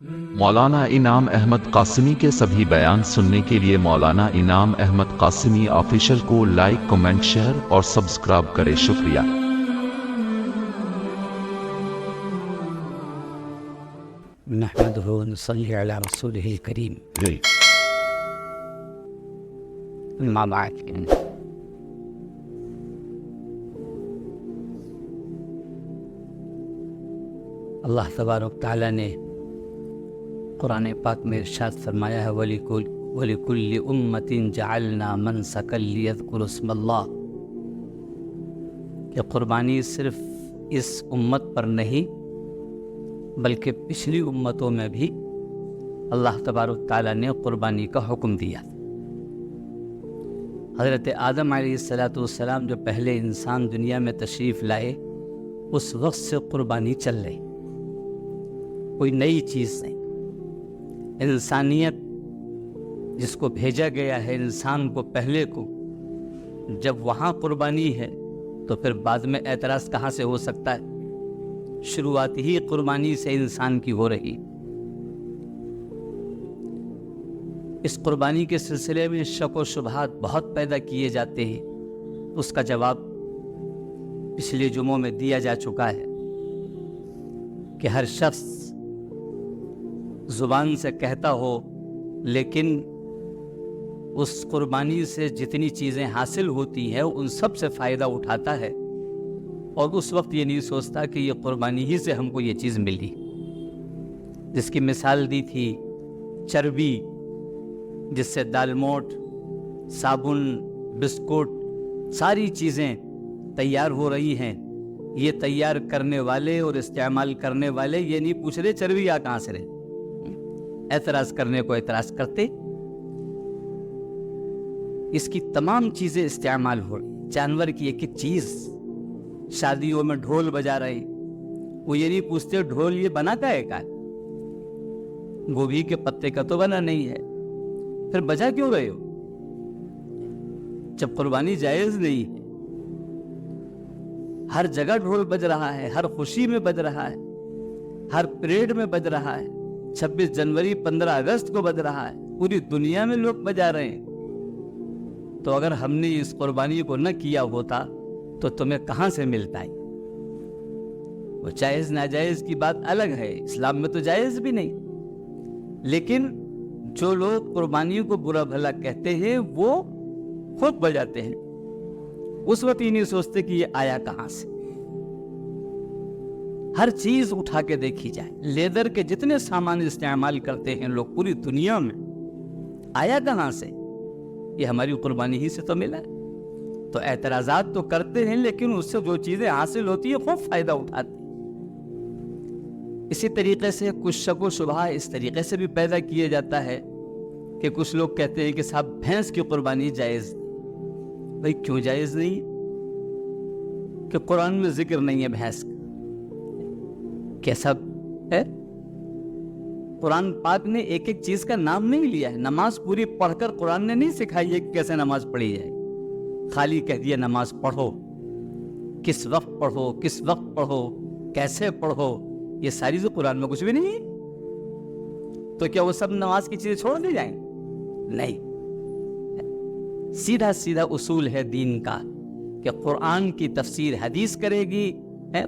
مولانا انعام احمد قاسمی کے سبھی بیان سننے کے لیے مولانا انعام احمد قاسمی آفیشل کو لائک، کمنٹ، شیئر اور سبسکرائب کریں۔ شکریہ۔ نحمده ونصلي على رسوله الكريم اما بعد۔ اللہ تبارک تعالیٰ نے قرآن پاک میں ارشاد فرمایا ہے وَلِكُلِّ أُمَّةٍ جَعَلْنَا مَنْسَكًا لِيَذْكُرُوا اسْمَ اللَّهِ، کہ قربانی صرف اس امت پر نہیں بلکہ پچھلی امتوں میں بھی اللہ تبارک تعالیٰ نے قربانی کا حکم دیا۔ حضرت آدم علیہ السلام جو پہلے انسان دنیا میں تشریف لائے اس وقت سے قربانی چل رہی، کوئی نئی چیز نہیں۔ انسانیت جس کو بھیجا گیا ہے انسان کو پہلے کو، جب وہاں قربانی ہے تو پھر بعد میں اعتراض کہاں سے ہو سکتا ہے؟ شروعات ہی قربانی سے انسان کی ہو رہی۔ اس قربانی کے سلسلے میں شک و شبہات بہت پیدا کیے جاتے ہیں، اس کا جواب پچھلے جمعوں میں دیا جا چکا ہے کہ ہر شخص زبان سے کہتا ہو لیکن اس قربانی سے جتنی چیزیں حاصل ہوتی ہیں ان سب سے فائدہ اٹھاتا ہے، اور اس وقت یہ نہیں سوچتا کہ یہ قربانی ہی سے ہم کو یہ چیز ملی۔ جس کی مثال دی تھی چربی، جس سے دال موٹ، صابن، بسکٹ، ساری چیزیں تیار ہو رہی ہیں۔ یہ تیار کرنے والے اور استعمال کرنے والے یہ نہیں پوچھ رہے چربی یا کہاں سے رہے، اعتراض کرنے کو اعتراض کرتے۔ اس کی تمام چیزیں استعمال ہو رہی، جانور کی ایک ایک چیز۔ شادیوں میں ڈھول بجا رہے ہیں، وہ یہ نہیں پوچھتے ڈھول یہ بنا کا ہے کا، گوبھی کے پتے کا تو بنا نہیں ہے، پھر بجا کیوں رہے ہو؟ جب قربانی جائز نہیں ہے۔ ہر جگہ ڈھول بج رہا ہے، ہر خوشی میں بج رہا ہے، ہر پریڈ میں بج رہا ہے، 26 جنوری 15 اگست کو بج رہا ہے، پوری دنیا میں لوگ بجا رہے ہیں۔ تو اگر ہم نے اس قربانی کو نہ کیا ہوتا تو تمہیں کہاں سے ملتا ہے؟ وہ جائز ناجائز کی بات الگ ہے، اسلام میں تو جائز بھی نہیں، لیکن جو لوگ قربانیوں کو برا بھلا کہتے ہیں وہ خود بجاتے ہیں، اس وقت ہی نہیں سوچتے کہ یہ آیا کہاں سے۔ ہر چیز اٹھا کے دیکھی جائے، لیدر کے جتنے سامان استعمال کرتے ہیں لوگ پوری دنیا میں، آیا کہاں سے؟ یہ ہماری قربانی ہی سے تو ملا ہے۔ تو اعتراضات تو کرتے ہیں لیکن اس سے جو چیزیں حاصل ہوتی ہیں خوب فائدہ اٹھاتے ہیں۔ اسی طریقے سے کچھ شک و شبہ اس طریقے سے بھی پیدا کیا جاتا ہے کہ کچھ لوگ کہتے ہیں کہ صاحب بھینس کی قربانی جائز نہیں۔ بھئی کیوں جائز نہیں؟ کہ قرآن میں ذکر نہیں ہے بھینس کا، کیسا ہے؟ قرآن پاک نے ایک ایک چیز کا نام نہیں لیا ہے۔ نماز پوری پڑھ کر قرآن نے نہیں سکھائی ہے کہ کیسے نماز پڑھی جائے، خالی کہہ دیا نماز پڑھو، کس وقت پڑھو، کس وقت پڑھو، کیسے پڑھو، یہ ساری جو قرآن میں کچھ بھی نہیں ہے۔ تو کیا وہ سب نماز کی چیزیں چھوڑ دی جائیں؟ نہیں، سیدھا سیدھا اصول ہے دین کا کہ قرآن کی تفسیر حدیث کرے گی۔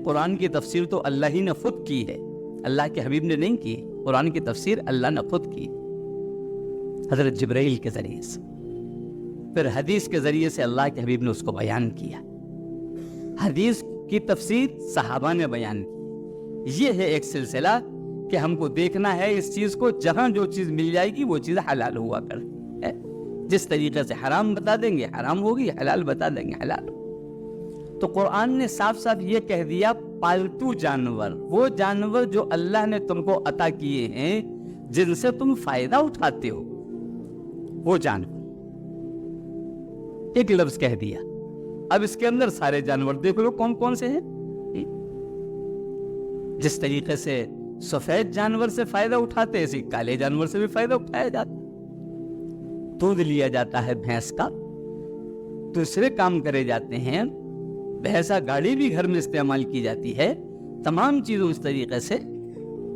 قرآن کی تفسیر تو اللہ ہی نے خود کی ہے، اللہ کے حبیب نے نہیں کی۔ قرآن کی تفسیر اللہ نے خود کی حضرت جبرائیل کے ذریعے سے، پھر حدیث کے ذریعے سے اللہ کے حبیب نے اس کو بیان کیا۔ حدیث کی تفسیر صحابہ نے بیان کی۔ یہ ہے ایک سلسلہ کہ ہم کو دیکھنا ہے اس چیز کو، جہاں جو چیز مل جائے گی وہ چیز حلال ہوا کر، جس طریقے سے حرام بتا دیں گے حرام ہوگی، حلال بتا دیں گے حلال ہوگی۔ تو قرآن نے صاف صاف یہ کہہ دیا پالتو جانور، وہ جانور جو اللہ نے تم کو عطا کیے ہیں، جن سے تم فائدہ اٹھاتے ہو، وہ جانور۔ ایک لفظ کہہ دیا، اب اس کے اندر سارے جانور دیکھ لو کون کون سے ہیں۔ جس طریقے سے سفید جانور سے فائدہ اٹھاتے ہیں، اسی کالے جانور سے بھی فائدہ اٹھایا جاتا ہے۔ دودھ لیا جاتا ہے بھینس کا، دوسرے کام کرے جاتے ہیں، بھینسا گاڑی بھی گھر میں استعمال کی جاتی ہے، تمام چیزوں اس طریقے سے۔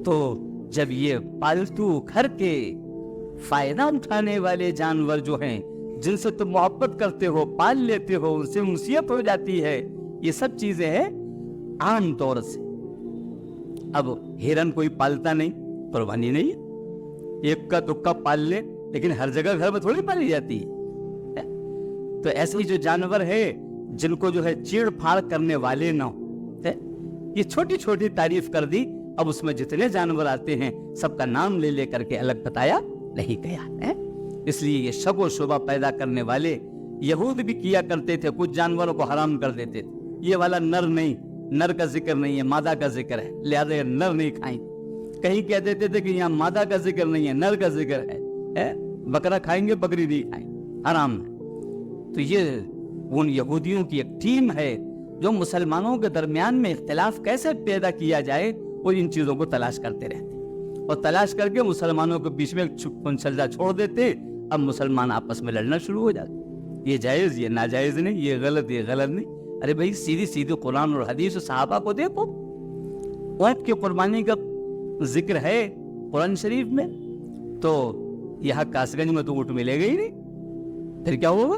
تو جب یہ پالتو گھر کے فائدہ اٹھانے والے جانور جو ہیں، جن سے تم محبت کرتے ہو، پال لیتے ہو، ان سے انسیت ہو جاتی ہے، یہ سب چیزیں ہیں عام طور سے. اب ہرن کوئی پالتا نہیں، قربانی نہیں ہے، ایک کا دکا پال لے، لیکن ہر جگہ گھر میں تھوڑی پالی جاتی ہے. تو ایسے ہی جو جانور ہے جن کو جو ہے چیڑ پھاڑ کرنے والے نہ ہو، یہ چھوٹی چھوٹی تعریف کر دی. اب اس میں جتنے جانور آتے ہیں سب کا نام لے لے کر کے الگ بتایا نہیں گیا ہے. اس لیے یہ شک و شبہ پیدا کرنے والے یہود بھی کیا کرتے تھے، کچھ جانوروں کو حرام کر دیتے تھے. یہ والا نر نہیں، نر کا ذکر نہیں ہے، مادہ کا ذکر ہے، لہذا یہ نر نہیں کھائیں. کہیں کہہ دیتے تھے کہ یہاں مادہ کا ذکر نہیں ہے، نر کا ذکر ہے، بکرا کھائیں گے، بکری نہیں کھائیں، حرام ہے. تو یہ ان یہودیوں کی ایک ٹیم ہے جو مسلمانوں کے درمیان میں اختلاف کیسے پیدا کیا جائے وہ ان چیزوں کو تلاش کرتے رہتے، اور تلاش کر کے مسلمانوں کے بیچ میں کنچلجا چھوڑ دیتے. اب مسلمان آپس میں لڑنا شروع ہو جاتے، یہ جائز، یہ ناجائز نہیں، یہ غلط، یہ غلط نہیں. ارے بھائی سیدھی سیدھی قرآن اور حدیث و صحابہ کو دیکھو، اونٹ کی قربانی کا ذکر ہے قرآن شریف میں، تو یہاں کاسگنج میں تو اونٹ ملے گا ہی نہیں، پھر کیا ہوگا؟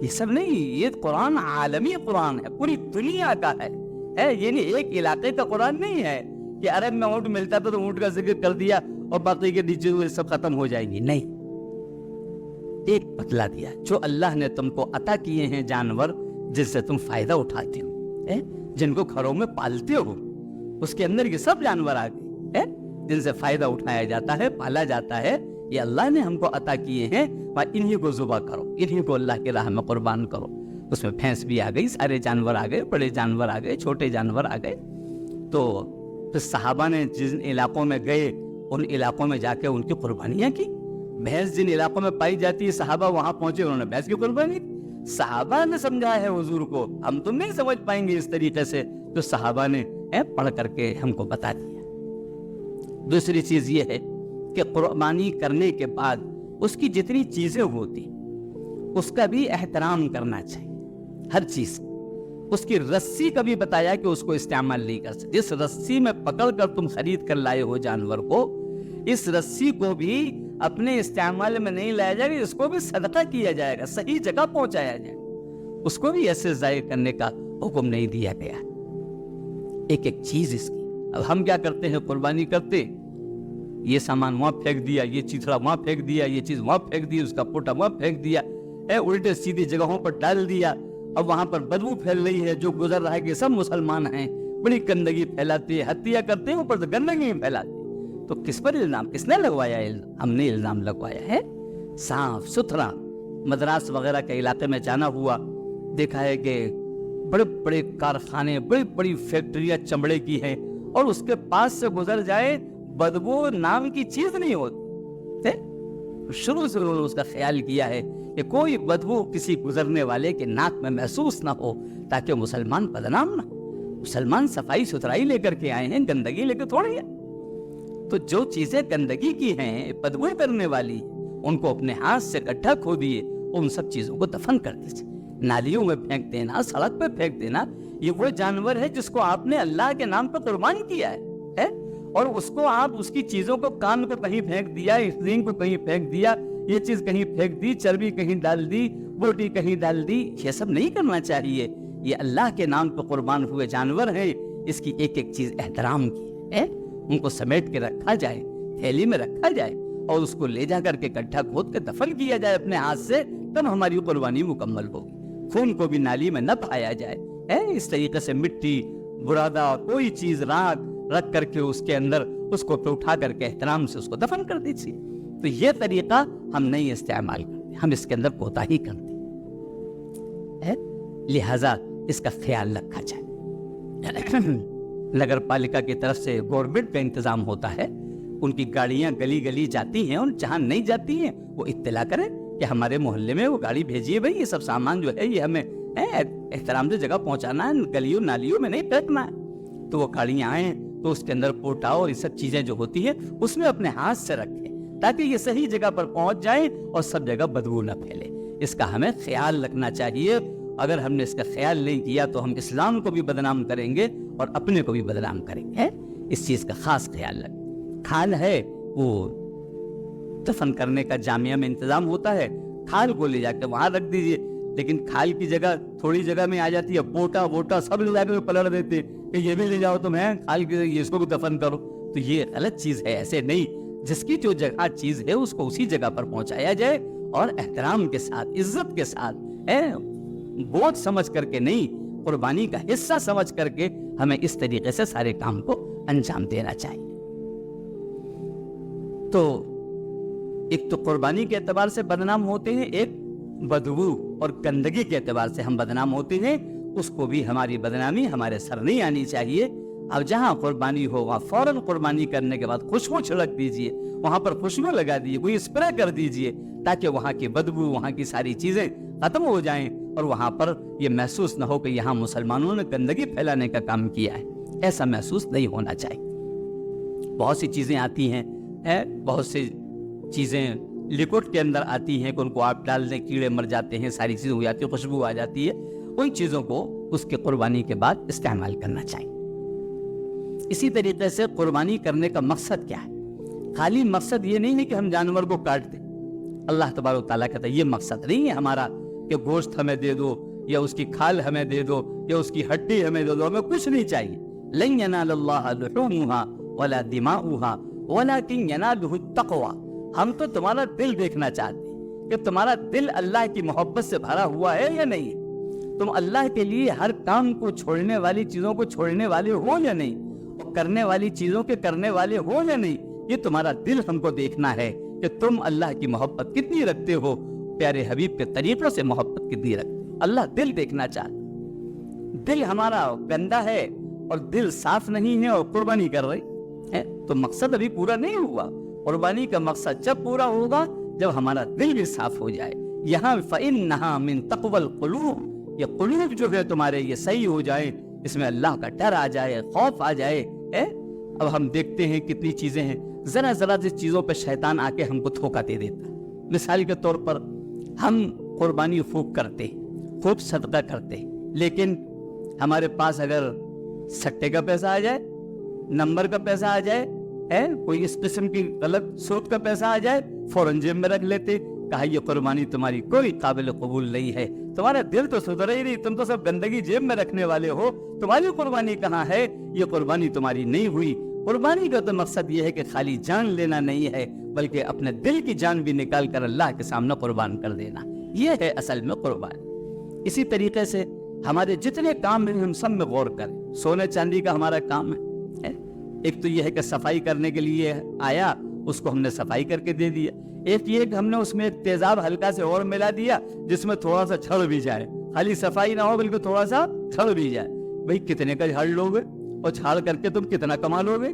یہ سب نہیں، یہ قرآن عالمی قرآن ہے، پوری دنیا کا ہے. یہ نہیں ایک علاقے کا قرآن نہیں ہے کہ عرب میں اونٹ ملتا تھا تو اونٹ کا ذکر کر دیا اور باقی کے نیچے ہوئے سب ختم ہو جائیں گے. نہیں، ایک بتلا دیا جو اللہ نے تم کو عطا کیے ہیں جانور جن سے تم فائدہ اٹھاتے ہو، جن کو گھروں میں پالتے ہو، اس کے اندر یہ سب جانور آ گئے جن سے فائدہ اٹھایا جاتا ہے، پالا جاتا ہے. یہ اللہ نے ہم کو عطا کیے ہیں، انہی کو ذبح کرو، انہی کو اللہ کی راہ میں قربان کرو. اس میں بھینس بھی آ گئی، سارے جانور آ گئے، بڑے جانور آ گئے، چھوٹے جانور آ گئے. تو پھر صحابہ نے جن علاقوں میں گئے ان علاقوں میں جا کے ان کی قربانیاں کی. بھینس جن علاقوں میں پائی جاتی ہے صحابہ وہاں پہنچے، انہوں نے بھینس کی قربانی کی. صحابہ نے سمجھا ہے حضور کو، ہم تم نہیں سمجھ پائیں گے اس طریقے سے، تو صحابہ نے پڑھ کر کے ہم کو بتا دیا. دوسری چیز یہ ہے کہ قربانی کرنے کے بعد اس کی جتنی چیزیں ہوتی اس کا بھی احترام کرنا چاہیے. ہر چیز اس کی رسی کا بھی بتایا کہ اس کو استعمال نہیں کر سکتے. جس رسی میں پکڑ کر تم خرید کر لائے ہو جانور کو، اس رسی کو بھی اپنے استعمال میں نہیں لایا جائے گا، اس کو بھی صدقہ کیا جائے گا، صحیح جگہ پہنچایا جائے گا، اس کو بھی ایسے ضائع کرنے کا حکم نہیں دیا گیا. ایک ایک چیز اس کی. اب ہم کیا کرتے ہیں، قربانی کرتے، یہ سامان وہاں پھینک دیا، یہ چیتڑا وہاں پھینک دیا، یہ چیز وہاں پھینک دی، اس کا پوٹا وہاں پھینک دیا، الٹے سیدھی جگہوں پر ڈال دیا. اب وہاں پر بدبو پھیل رہی ہے، جو گزر رہا ہے کہ سب مسلمان ہیں، بڑی گندگی پھیلاتی ہے، ہتیا کرتے ہیں، اوپر سے گندگی پھیلاتی ہے. تو کس پر الزام، کس نے لگوایا الزام؟ ہم نے الزام لگوایا ہے. صاف ستھرا مدراس وغیرہ کے علاقے میں جانا ہوا، دیکھا ہے کہ بڑے بڑے کارخانے، بڑی بڑی فیکٹریاں چمڑے کی ہیں، اور اس کے پاس سے گزر جائے بدبو نام کی چیز نہیں ہوتی. شروع سے انہوں نے اس کا خیال کیا ہے کہ کوئی بدبو کسی گزرنے والے کے ناک میں محسوس نہ ہو، تاکہ مسلمان بدنام نہ ہو. مسلمان صفائی ستھرائی لے کر کے آئے ہیں، گندگی لے کے تھوڑی ہے. تو جو چیزیں گندگی کی ہیں، بدبو کرنے والی، ان کو اپنے ہاتھ سے گڈھا کھودیے، ان سب چیزوں کو دفن کر دیجیے. نالیوں میں پھینک دینا، سڑک پہ پھینک دینا، یہ وہ جانور ہے جس کو آپ نے اللہ کے نام پہ قربان کیا ہے، اور اس کو آپ اس کی چیزوں کو، کان کو کہیں پھینک دیا، اسرین کو کہیں پھینک دیا، یہ چیز کہیں پھینک دی، چربی کہیں ڈال دی، بوٹی کہیں ڈال دی. یہ سب نہیں کرنا چاہیے. یہ اللہ کے نام پہ قربان ہوئے جانور ہیں، اس کی ایک ایک چیز احترام کی ہے. ان کو سمیٹ کے رکھا جائے، تھیلی میں رکھا جائے، اور اس کو لے جا کر کے گڈھا کھود کے دفن کیا جائے اپنے ہاتھ سے، تب ہماری قربانی مکمل ہوگی. خون کو بھی نالی میں نہ پایا جائے. اس طریقے سے مٹی، برادہ، کوئی چیز راکھ رکھ کر کے اس کے اندر اس کو اٹھا کر کے احترام سے اس کو دفن کر دیجیے. تو یہ طریقہ ہم نہیں استعمال کرتے، ہم اس کے اندر کوتاہی کرتے ہیں. لہذا اس کا خیال رکھا جائے. نگر پالکا کی طرف سے گورنمنٹ کا انتظام ہوتا ہے، ان کی گاڑیاں گلی گلی جاتی ہیں، اور جہاں نہیں جاتی ہیں وہ اطلاع کریں کہ ہمارے محلے میں وہ گاڑی بھیجیے بھائی، یہ سب سامان جو ہے یہ ہمیں احترام سے جگہ پہنچانا ہے، گلیوں نالیوں میں نہیں پھینکنا ہے. تو وہ گاڑیاں آئیں تو اس کے اندر پوٹا اور یہ سب چیزیں جو ہوتی ہیں اس میں اپنے ہاتھ سے رکھیں، تاکہ یہ صحیح جگہ پر پہنچ جائیں اور سب جگہ بدبو نہ پھیلے. اس کا ہمیں خیال رکھنا چاہیے. اگر ہم نے اس کا خیال نہیں کیا تو ہم اسلام کو بھی بدنام کریں گے اور اپنے کو بھی بدنام کریں گے. اس چیز کا خاص خیال رکھیں. کھال ہے وہ دفن کرنے کا جامعہ میں انتظام ہوتا ہے، کھال کو لے جا کے وہاں رکھ دیجئے، لیکن کھال کی جگہ تھوڑی جگہ میں آ جاتی ہے، بوٹا ووٹا سب لے جا کے پلٹ دیتے ہیں کہ یہ بھی لے جاؤ تم، ہے کھال کی جگہ اس کو بھی دفن کرو، تو یہ غلط چیز ہے، ایسے نہیں، جس کی جو جگہ چیز ہے اس کو اسی جگہ پر پہنچایا جائے اور احترام کے ساتھ، عزت کے ساتھ، بوجھ سمجھ کر کے نہیں، قربانی کا حصہ سمجھ کر کے ہمیں اس طریقے سے سارے کام کو انجام دینا چاہیے۔ تو ایک تو قربانی کے اعتبار سے بدنام ہوتے ہیں، ایک بدبو اور گندگی کے اعتبار سے ہم بدنام ہوتے ہیں، اس کو بھی ہماری بدنامی ہمارے سر نہیں آنی چاہیے۔ اب جہاں قربانی ہوگا فوراً قربانی کرنے کے بعد خوشبو چھڑک دیجئے، وہاں پر خوشبو لگا دیجئے، کوئی اسپرے کر دیجئے، تاکہ وہاں کی بدبو، وہاں کی ساری چیزیں ختم ہو جائیں اور وہاں پر یہ محسوس نہ ہو کہ یہاں مسلمانوں نے گندگی پھیلانے کا کام کیا ہے، ایسا محسوس نہیں ہونا چاہیے۔ بہت سی چیزیں آتی ہیں، بہت سی چیزیں لیکوڈ کے اندر آتی ہیں کہ ان کو آپ ڈال دیں کیڑے مر جاتے ہیں، ساری چیزیں ہو جاتی ہیں، خوشبو آ جاتی ہے، ان چیزوں کو اس کے قربانی کے بعد استعمال کرنا چاہیے۔ اسی طریقے سے قربانی کرنے کا مقصد کیا ہے؟ خالی مقصد یہ نہیں ہے کہ ہم جانور کو کاٹ دیں، اللہ تبارک و تعالیٰ کہتا ہے یہ مقصد نہیں ہے ہمارا کہ گوشت ہمیں دے دو یا اس کی کھال ہمیں دے دو یا اس کی ہڈی ہمیں دے دو، ہمیں کچھ نہیں چاہیے۔ لن ینال اللہ لحومها ولا دماؤها ولکن ینالہ التقوی، ہم تو تمہارا دل دیکھنا چاہتے ہیں کہ تمہارا دل اللہ کی محبت سے بھرا ہوا ہے یا نہیں، تم اللہ کے لیے ہر کام کو چھوڑنے والی چیزوں کو چھوڑنے والے ہو یا نہیں، اور کرنے والی چیزوں کے کرنے والے ہو یا نہیں، یہ تمہارا دل ہم کو دیکھنا ہے کہ تم اللہ کی محبت کتنی رکھتے ہو، پیارے حبیب کے طریقوں سے محبت کتنی رکھتے ہو، اللہ دل دیکھنا چاہتا۔ دل ہمارا گندا ہے اور دل صاف نہیں ہے اور قربانی کر رہی ہے تو مقصد ابھی پورا نہیں ہوا۔ قربانی کا مقصد جب پورا ہوگا جب ہمارا دل بھی صاف ہو جائے۔ یہاں فَإِنَّهَا مِن تَقْوَى الْقُلُوبِ، یہ قلوب جو ہے تمہارے یہ صحیح ہو جائے، اس میں اللہ کا ڈر آ جائے، خوف آ جائے۔ اب ہم دیکھتے ہیں کتنی چیزیں ہیں، ذرا ذرا سی چیزوں پہ شیطان آ کے ہم کو دھوکہ دے دیتا ہے۔ مثال کے طور پر ہم قربانی خوب کرتے، خوب صدقہ کرتے، لیکن ہمارے پاس اگر سٹے کا پیسہ آ جائے، نمبر کا پیسہ آ جائے، کوئی اس قسم کی غلط سود کا پیسہ آ جائے، فوراً جیب میں رکھ لیتے، کہا یہ قربانی تمہاری کوئی قابل قبول نہیں ہے، تمہارا دل تو سدھرا ہی نہیں، تم تو سب گندگی جیب میں رکھنے والے ہو، تمہاری قربانی کہاں ہے، یہ قربانی تمہاری نہیں ہوئی۔ قربانی کا تو مقصد یہ ہے کہ خالی جان لینا نہیں ہے، بلکہ اپنے دل کی جان بھی نکال کر اللہ کے سامنے قربان کر دینا، یہ ہے اصل میں قربانی۔ اسی طریقے سے ہمارے جتنے کام ہیں ہم سب میں غور کریں۔ سونے چاندی کا ہمارا کام ہے، ایک تو یہ ہے کہ صفائی کرنے کے لیے آیا، اس کو ہم نے صفائی کر کے دے دیا، ایک یہ کہ ہم نے اس میں ایک تیزاب ہلکا سے اور ملا دیا جس میں تھوڑا سا چھڑ بھی جائے، خالی صفائی نہ ہو بلکہ تھوڑا سا چھڑ بھی جائے۔ بھئی کتنے کا جھاڑ لو گے اور چھاڑ کر کے تم کتنا کما لو گے؟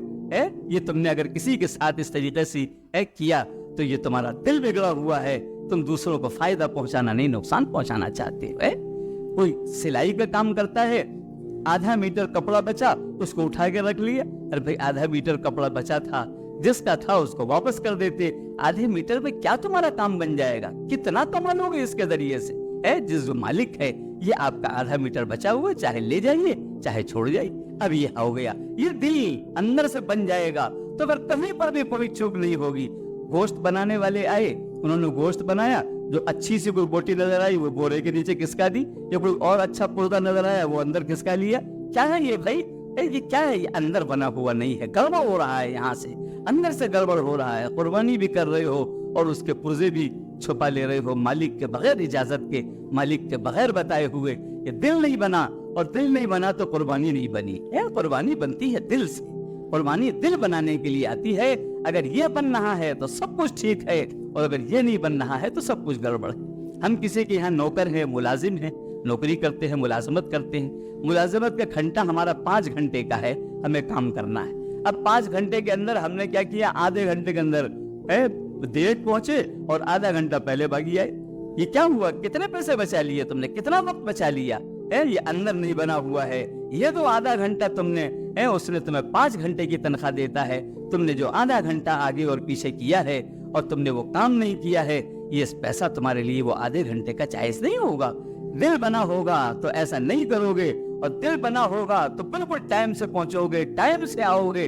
یہ تم نے اگر کسی کے ساتھ اس طریقے سے کیا تو یہ تمہارا دل بگڑا ہوا ہے، تم دوسروں کو فائدہ پہنچانا نہیں نقصان پہنچانا چاہتے ہو۔ کوئی سلائی کا کام کرتا ہے، آدھا میٹر کپڑا بچا، اس کو اٹھا کے رکھ لیا، ارے بھائی آدھا میٹر کپڑا بچا تھا، جس کا تھا اس کو واپس کر دیتے، آدھے میٹر میں کیا تمہارا کام بن جائے گا، کتنا کما لو گے اس کے ذریعے سے؟ جس جو مالک ہے یہ آپ کا آدھا میٹر بچا ہوا، چاہے لے جائیے چاہے چھوڑ جائیے، اب یہ ہو گیا، یہ دل اندر سے بن جائے گا تو پھر کہیں پر بھی کوئی چوک نہیں ہوگی۔ گوشت بنانے والے آئے، انہوں نے گوشت بنایا، جو اچھی سی کوئی بوٹی نظر آئی وہ بورے کے نیچے کھسکا دی، یا کوئی اور اچھا پردہ نظر آیا وہ اندر کھسکا لیا۔ کیا ہے یہ بھائی؟ یہ کیا ہے؟ یہ اندر بنا ہوا نہیں ہے، گڑبڑ ہو رہا ہے، یہاں سے اندر سے گڑبڑ ہو رہا ہے۔ قربانی بھی کر رہے ہو اور اس کے پرزے بھی چھپا لے رہے ہو مالک کے بغیر اجازت کے، مالک کے بغیر بتائے ہوئے۔ یہ دل نہیں بنا، اور دل نہیں بنا تو قربانی نہیں بنی۔ قربانی بنتی ہے دل سے، قربانی دل بنانے کے لیے آتی ہے۔ اگر یہ بن رہا ہے تو سب کچھ ٹھیک ہے، اور اگر یہ نہیں بن رہا ہے تو سب کچھ گڑبڑ ہے۔ ہم کسی کے یہاں نوکر ہیں، ملازم ہیں، نوکری کرتے ہیں، ملازمت کرتے ہیں، ملازمت کا گھنٹہ ہمارا 5 گھنٹے کا ہے، ہمیں کام کرنا ہے۔ اب 5 گھنٹے کے اندر ہم نے کیا کیا؟ آدھے گھنٹے کے اندر دیر پہنچے اور آدھا گھنٹہ پہلے بھاگی آئے۔ یہ کیا ہوا؟ کتنے پیسے بچا لیے تم نے؟ کتنا وقت بچا لیا؟ یہ اندر نہیں بنا ہوا ہے۔ یہ تو آدھا گھنٹہ تم نے، اس نے تمہیں 5 گھنٹے کی تنخواہ دیتا ہے، تم نے جو آدھا گھنٹہ آگے اور پیچھے کیا ہے اور تم نے وہ کام نہیں کیا ہے، یہ پیسہ تمہارے لیے وہ آدھے گھنٹے کا جائز نہیں ہوگا۔ دل بنا ہوگا تو ایسا نہیں کرو گے، اور دل بنا ہوگا تو بالکل ٹائم سے پہنچو گے، ٹائم سے آؤ گے،